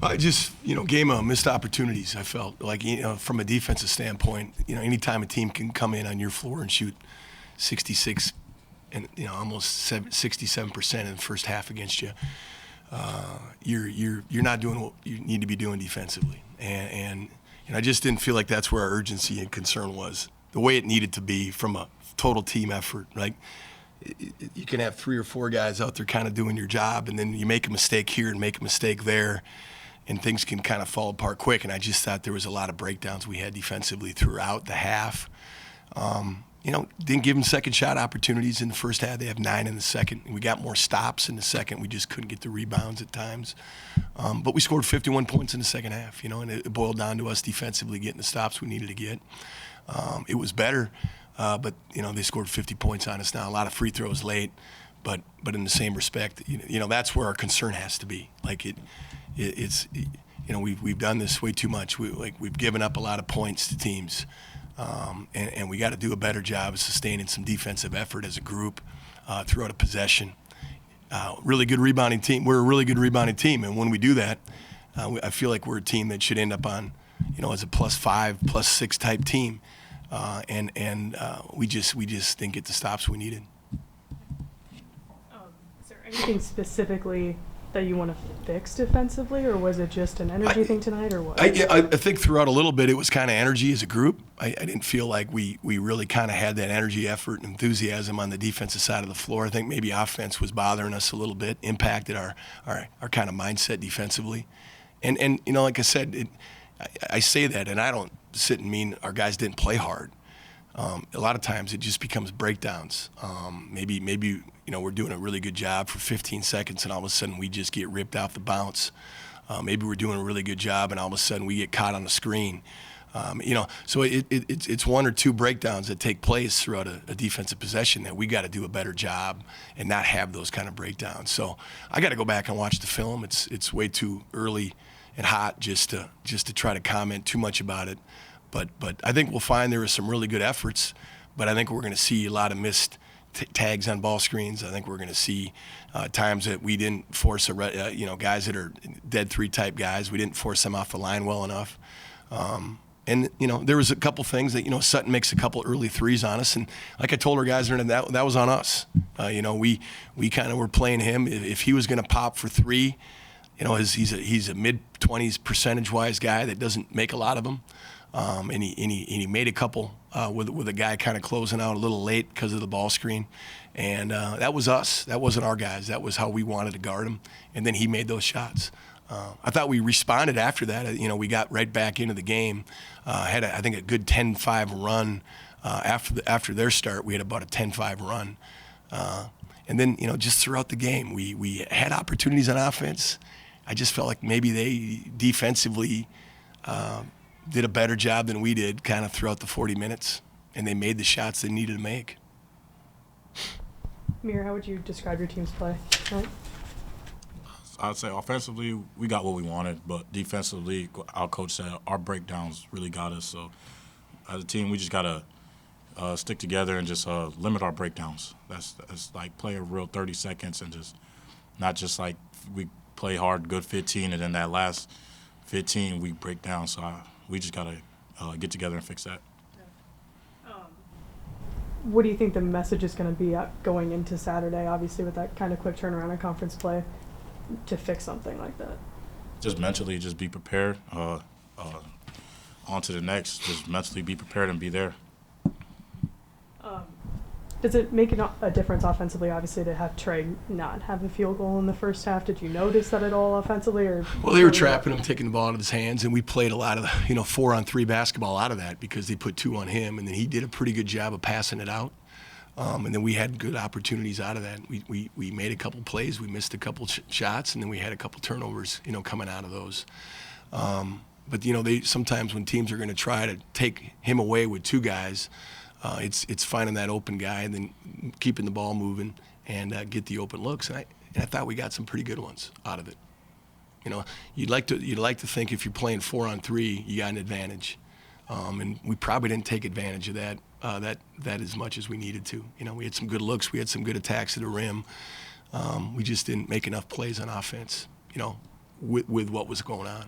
I just, game of missed opportunities. I felt like, from a defensive standpoint, anytime a team can come in on your floor and shoot 66 and almost 67% in the first half against you, you're not doing what you need to be doing defensively. And I just didn't feel like that's where our urgency and concern was, the way it needed to be from a total team effort. Like, you can have 3 or 4 guys out there kind of doing your job, and then you make a mistake here and make a mistake there, and things can kind of fall apart quick. And I just thought there was a lot of breakdowns we had defensively throughout the half. Didn't give them second shot opportunities in the first half. They have 9 in the second. We got more stops in the second. We just couldn't get the rebounds at times. But we scored 51 points in the second half, and it boiled down to us defensively getting the stops we needed to get. It was better, but they scored 50 points on us now. A lot of free throws late, but in the same respect, that's where our concern has to be. Like it's we've done this way too much. We've given up a lot of points to teams. And we got to do a better job of sustaining some defensive effort as a group throughout a possession. Really good rebounding team. We're a really good rebounding team, and when we do that, I feel like we're a team that should end up on, as a +5, +6 type team. We just didn't get the stops we needed. Is there anything specifically that you want to fix defensively, or was it just an energy thing tonight, or what? I think throughout a little bit it was kind of energy as a group. I didn't feel like we really kind of had that energy, effort, and enthusiasm on the defensive side of the floor. I think maybe offense was bothering us a little bit, impacted our kind of mindset defensively. And like I said, I say that, and I don't sit and mean our guys didn't play hard. A lot of times it just becomes breakdowns. Maybe we're doing a really good job for 15 seconds, and all of a sudden we just get ripped off the bounce. Maybe we're doing a really good job, and all of a sudden we get caught on the screen. So it's 1 or 2 breakdowns that take place throughout a defensive possession that we got to do a better job and not have those kind of breakdowns. So I got to go back and watch the film. It's way too early and hot just to try to comment too much about it. But I think we'll find there were some really good efforts, but I think we're going to see a lot of missed tags on ball screens. I think we're going to see times that we didn't force guys that are dead 3 type guys. We didn't force them off the line well enough. And there was a couple things that Sutton makes a couple early threes on us, and like I told our guys, that was on us. We kind of were playing him. If he was going to pop for 3, he's a mid-20s percentage-wise guy that doesn't make a lot of them. And he made a couple with a guy kind of closing out a little late because of the ball screen. And that was us. That wasn't our guys. That was how we wanted to guard him. And then he made those shots. I thought we responded after that. We got right back into the game. Had, I think, a good 10-5 run. After their start, we had about a 10-5 run. And then, just throughout the game, we had opportunities on offense. I just felt like maybe they defensively did a better job than we did kind of throughout the 40 minutes, and they made the shots they needed to make. Mier, how would you describe your team's play tonight? I'd say offensively, we got what we wanted, but defensively, our coach said our breakdowns really got us. So as a team, we just got to stick together and just limit our breakdowns. That's like play a real 30 seconds and just not just like we play hard, good 15, and then that last 15 we break down. So we just got to get together and fix that. What do you think the message is going to be going into Saturday, obviously, with that kind of quick turnaround in conference play, to fix something like that? Just mentally, just be prepared. On to the next. Just mentally be prepared and be there. Does it make a difference offensively, obviously, to have Trey not have a field goal in the first half? Did you notice that at all offensively? Well, they were trapping him, taking the ball out of his hands, and we played a lot of 4-on-3 basketball out of that because they put 2 on him, and then he did a pretty good job of passing it out. And then we had good opportunities out of that. We made a couple plays, we missed a couple shots, and then we had a couple turnovers, coming out of those. But they sometimes when teams are going to try to take him away with 2 guys, it's finding that open guy and then keeping the ball moving and get the open looks. And I thought we got some pretty good ones out of it. You'd like to think if you're playing 4-on-3, you got an advantage, and we probably didn't take advantage of that as much as we needed to. We had some good looks, we had some good attacks to the rim. We just didn't make enough plays on offense. with what was going on.